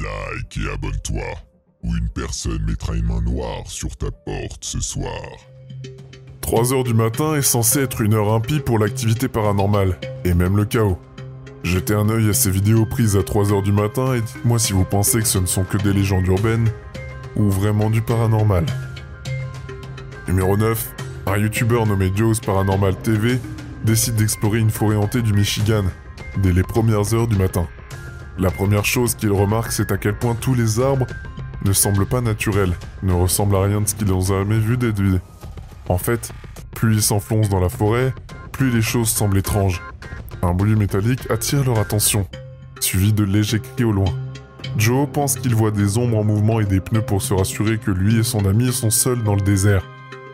Like et abonne-toi, ou une personne mettra une main noire sur ta porte ce soir. 3h du matin est censé être une heure impie pour l'activité paranormale, et même le chaos. Jetez un œil à ces vidéos prises à 3h du matin et dites-moi si vous pensez que ce ne sont que des légendes urbaines, ou vraiment du paranormal. Numéro 9. Un youtubeur nommé Joe's Paranormal TV décide d'explorer une forêt hantée du Michigan, dès les premières heures du matin. La première chose qu'il remarque, c'est à quel point tous les arbres ne semblent pas naturels, ne ressemblent à rien de ce qu'ils ont jamais vu d'être. En fait, plus ils s'enfoncent dans la forêt, plus les choses semblent étranges. Un bruit métallique attire leur attention, suivi de légers cris au loin. Joe pense qu'il voit des ombres en mouvement et des pneus pour se rassurer que lui et son ami sont seuls dans le désert.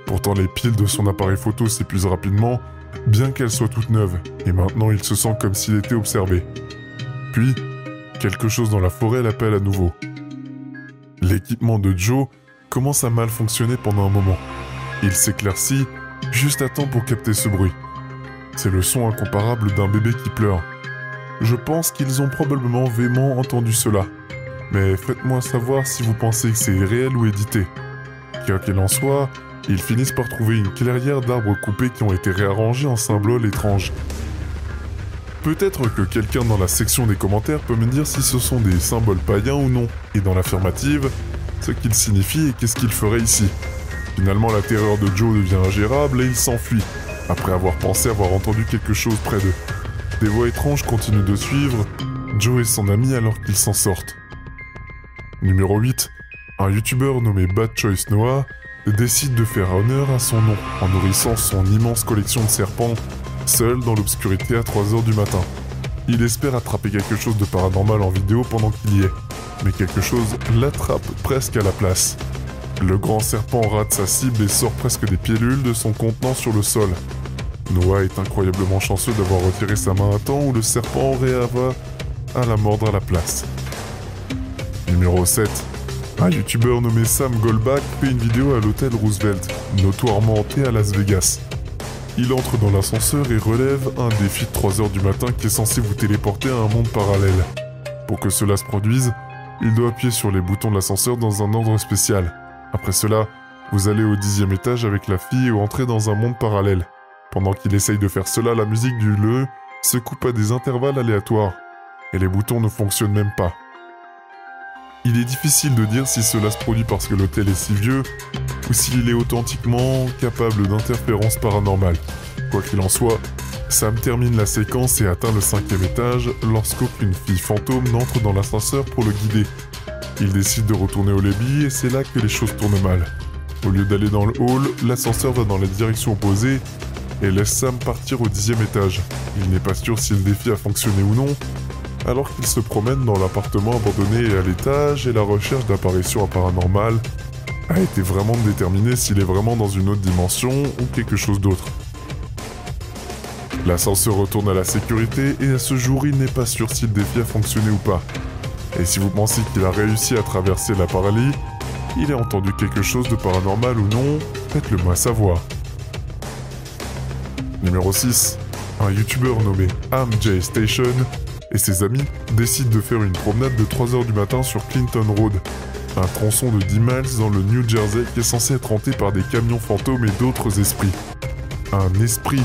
Pourtant, les piles de son appareil photo s'épuisent rapidement, bien qu'elles soient toutes neuves, et maintenant il se sent comme s'il était observé. Puis, quelque chose dans la forêt l'appelle à nouveau. L'équipement de Joe commence à mal fonctionner pendant un moment. Il s'éclaircit juste à temps pour capter ce bruit. C'est le son incomparable d'un bébé qui pleure. Je pense qu'ils ont probablement véhément entendu cela. Mais faites-moi savoir si vous pensez que c'est réel ou édité. Quoi qu'il en soit, ils finissent par trouver une clairière d'arbres coupés qui ont été réarrangés en symboles étranges. Peut-être que quelqu'un dans la section des commentaires peut me dire si ce sont des symboles païens ou non, et dans l'affirmative, ce qu'ils signifient et qu'est-ce qu'ils feraient ici. Finalement, la terreur de Joe devient ingérable et il s'enfuit, après avoir pensé avoir entendu quelque chose près d'eux. Des voix étranges continuent de suivre Joe et son ami alors qu'ils s'en sortent. Numéro 8. Un youtubeur nommé Bad Choice Noah décide de faire honneur à son nom en nourrissant son immense collection de serpents, seul dans l'obscurité à 3h du matin. Il espère attraper quelque chose de paranormal en vidéo pendant qu'il y est, mais quelque chose l'attrape presque à la place. Le grand serpent rate sa cible et sort presque des pilules de son contenant sur le sol. Noah est incroyablement chanceux d'avoir retiré sa main à temps où le serpent aurait à la mordre à la place. Numéro 7. Un youtubeur nommé Sam Goldbach fait une vidéo à l'hôtel Roosevelt, notoirement hanté à Las Vegas. Il entre dans l'ascenseur et relève un défi de 3h du matin qui est censé vous téléporter à un monde parallèle. Pour que cela se produise, il doit appuyer sur les boutons de l'ascenseur dans un ordre spécial. Après cela, vous allez au 10e étage avec la fille ou entrez dans un monde parallèle. Pendant qu'il essaye de faire cela, la musique du LE se coupe à des intervalles aléatoires, et les boutons ne fonctionnent même pas. Il est difficile de dire si cela se produit parce que l'hôtel est si vieux, ou s'il est authentiquement capable d'interférences paranormales. Quoi qu'il en soit, Sam termine la séquence et atteint le 5e étage lorsqu'aucune fille fantôme n'entre dans l'ascenseur pour le guider. Il décide de retourner au lobby et c'est là que les choses tournent mal. Au lieu d'aller dans le hall, l'ascenseur va dans la direction opposée et laisse Sam partir au 10e étage. Il n'est pas sûr si le défi a fonctionné ou non, alors qu'il se promène dans l'appartement abandonné à l'étage et la recherche d'apparitions paranormales a été vraiment de déterminer s'il est vraiment dans une autre dimension ou quelque chose d'autre. L'ascenseur retourne à la sécurité et à ce jour il n'est pas sûr si le défi a fonctionné ou pas. Et si vous pensez qu'il a réussi à traverser la paralysie, il a entendu quelque chose de paranormal ou non, faites-le moi savoir. Numéro 6. Un youtubeur nommé AmJ Station et ses amis décident de faire une promenade de 3h du matin sur Clinton Road, un tronçon de 10 miles dans le New Jersey qui est censé être hanté par des camions fantômes et d'autres esprits. Un esprit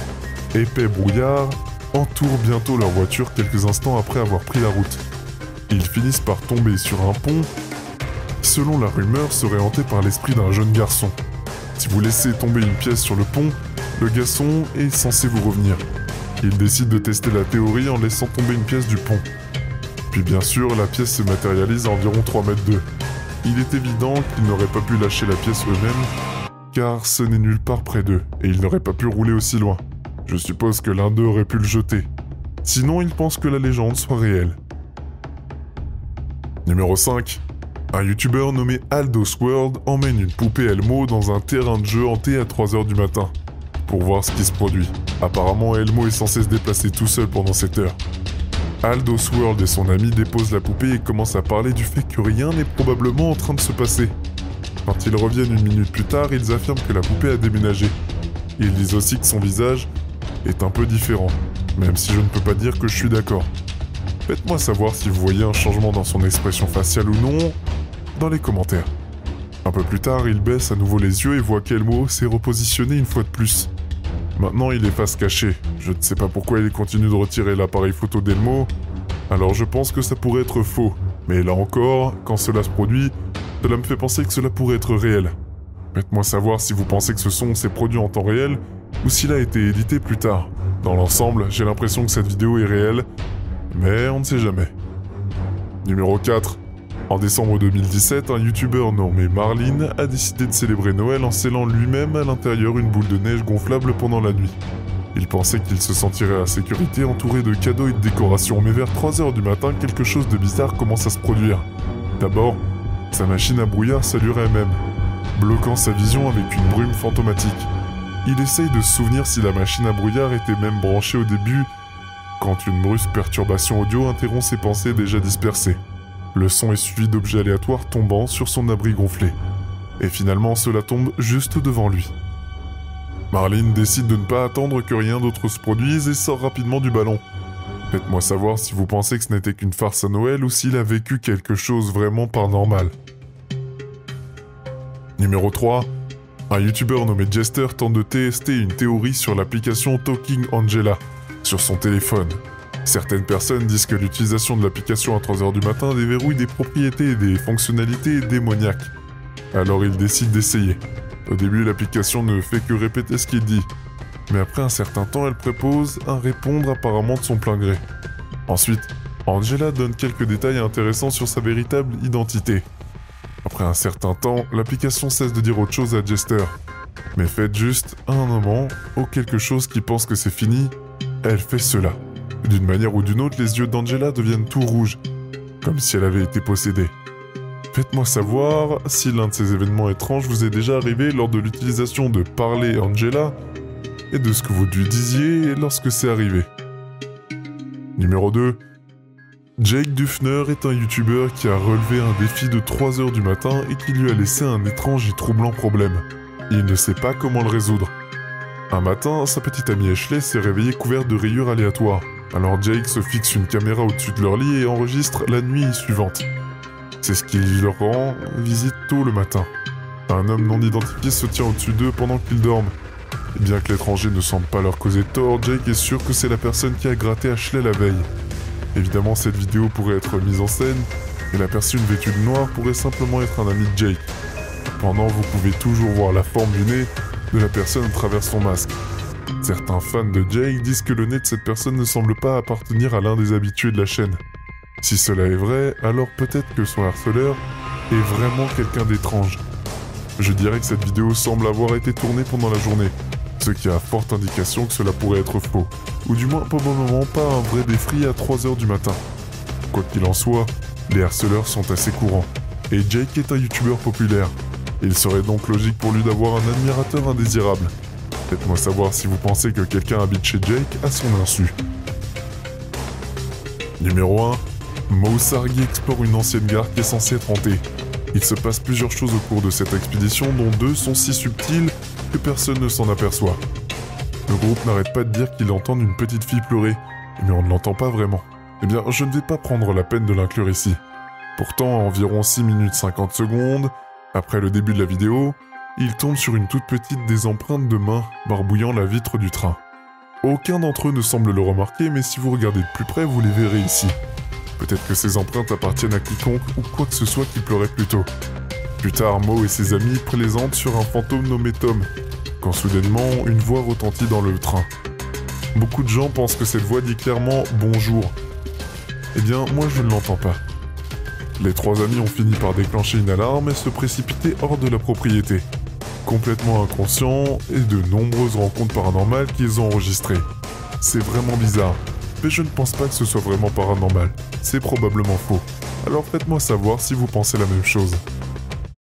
épais brouillard entoure bientôt leur voiture quelques instants après avoir pris la route. Ils finissent par tomber sur un pont qui, selon la rumeur, serait hanté par l'esprit d'un jeune garçon. Si vous laissez tomber une pièce sur le pont, le garçon est censé vous revenir. Il décide de tester la théorie en laissant tomber une pièce du pont. Puis bien sûr, la pièce se matérialise à environ 3 mètres d'eux. Il est évident qu'ils n'auraient pas pu lâcher la pièce eux-mêmes, car ce n'est nulle part près d'eux, et ils n'auraient pas pu rouler aussi loin. Je suppose que l'un d'eux aurait pu le jeter. Sinon, ils pensent que la légende soit réelle. Numéro 5. Un youtubeur nommé Aldo's World emmène une poupée Elmo dans un terrain de jeu hanté à 3h du matin, pour voir ce qui se produit. Apparemment, Elmo est censé se déplacer tout seul pendant cette heure. Aldo's World et son ami déposent la poupée et commencent à parler du fait que rien n'est probablement en train de se passer. Quand ils reviennent une minute plus tard, ils affirment que la poupée a déménagé. Ils disent aussi que son visage est un peu différent, même si je ne peux pas dire que je suis d'accord. Faites-moi savoir si vous voyez un changement dans son expression faciale ou non, dans les commentaires. Un peu plus tard, il baisse à nouveau les yeux et voit qu'Elmo s'est repositionné une fois de plus. Maintenant, il est face cachée. Je ne sais pas pourquoi il continue de retirer l'appareil photo d'Elmo, alors je pense que ça pourrait être faux. Mais là encore, quand cela se produit, cela me fait penser que cela pourrait être réel. Faites-moi savoir si vous pensez que ce son s'est produit en temps réel ou s'il a été édité plus tard. Dans l'ensemble, j'ai l'impression que cette vidéo est réelle, mais on ne sait jamais. Numéro 4. En décembre 2017, un youtubeur nommé Marlin a décidé de célébrer Noël en scellant lui-même à l'intérieur une boule de neige gonflable pendant la nuit. Il pensait qu'il se sentirait à sécurité entouré de cadeaux et de décorations, mais vers 3h du matin, quelque chose de bizarre commence à se produire. D'abord, sa machine à brouillard s'allure elle-même, bloquant sa vision avec une brume fantomatique. Il essaye de se souvenir si la machine à brouillard était même branchée au début, quand une brusque perturbation audio interrompt ses pensées déjà dispersées. Le son est suivi d'objets aléatoires tombant sur son abri gonflé. Et finalement, cela tombe juste devant lui. Marlin décide de ne pas attendre que rien d'autre se produise et sort rapidement du ballon. Faites-moi savoir si vous pensez que ce n'était qu'une farce à Noël ou s'il a vécu quelque chose vraiment paranormal. Numéro 3. Un youtubeur nommé Jester tente de tester une théorie sur l'application Talking Angela sur son téléphone. Certaines personnes disent que l'utilisation de l'application à 3h du matin déverrouille des propriétés et des fonctionnalités démoniaques. Alors il décide d'essayer. Au début, l'application ne fait que répéter ce qu'il dit. Mais après un certain temps, elle propose un répondre apparemment de son plein gré. Ensuite, Angela donne quelques détails intéressants sur sa véritable identité. Après un certain temps, l'application cesse de dire autre chose à Jester. Mais faites juste un moment ou quelque chose qui pense que c'est fini, elle fait cela. D'une manière ou d'une autre, les yeux d'Angela deviennent tout rouges, comme si elle avait été possédée. Faites-moi savoir si l'un de ces événements étranges vous est déjà arrivé lors de l'utilisation de Parler Angela et de ce que vous lui disiez lorsque c'est arrivé. Numéro 2. Jake Dufner est un youtubeur qui a relevé un défi de 3h du matin et qui lui a laissé un étrange et troublant problème. Il ne sait pas comment le résoudre. Un matin, sa petite amie Ashley s'est réveillée couverte de rayures aléatoires. Alors Jake se fixe une caméra au-dessus de leur lit et enregistre la nuit suivante. C'est ce qui leur rend visite tôt le matin. Un homme non identifié se tient au-dessus d'eux pendant qu'ils dorment. Et bien que l'étranger ne semble pas leur causer tort, Jake est sûr que c'est la personne qui a gratté Ashley la veille. Évidemment, cette vidéo pourrait être mise en scène, et la personne vêtue de noir pourrait simplement être un ami de Jake. Cependant, vous pouvez toujours voir la forme du nez de la personne à travers son masque. Certains fans de Jake disent que le nez de cette personne ne semble pas appartenir à l'un des habitués de la chaîne. Si cela est vrai, alors peut-être que son harceleur est vraiment quelqu'un d'étrange. Je dirais que cette vidéo semble avoir été tournée pendant la journée, ce qui a forte indication que cela pourrait être faux, ou du moins pour le moment pas un vrai défi à 3h du matin. Quoi qu'il en soit, les harceleurs sont assez courants, et Jake est un youtubeur populaire. Il serait donc logique pour lui d'avoir un admirateur indésirable. Faites-moi savoir si vous pensez que quelqu'un habite chez Jake à son insu. Numéro 1. Mo Sargi explore une ancienne gare qui est censée être hantée. Il se passe plusieurs choses au cours de cette expédition dont 2 sont si subtiles que personne ne s'en aperçoit. Le groupe n'arrête pas de dire qu'ils entendent une petite fille pleurer, mais on ne l'entend pas vraiment. Eh bien, je ne vais pas prendre la peine de l'inclure ici. Pourtant, à environ 6 minutes 50 secondes, après le début de la vidéo, il tombe sur une toute petite des empreintes de mains barbouillant la vitre du train. Aucun d'entre eux ne semble le remarquer, mais si vous regardez de plus près, vous les verrez ici. Peut-être que ces empreintes appartiennent à quiconque ou quoi que ce soit qui pleurait plus tôt. Plus tard, Mo et ses amis plaisantent sur un fantôme nommé Tom, quand soudainement, une voix retentit dans le train. Beaucoup de gens pensent que cette voix dit clairement « bonjour ». Eh bien, moi je ne l'entends pas. Les 3 amis ont fini par déclencher une alarme et se précipiter hors de la propriété. Complètement inconscients et de nombreuses rencontres paranormales qu'ils ont enregistrées. C'est vraiment bizarre, mais je ne pense pas que ce soit vraiment paranormal. C'est probablement faux. Alors faites-moi savoir si vous pensez la même chose.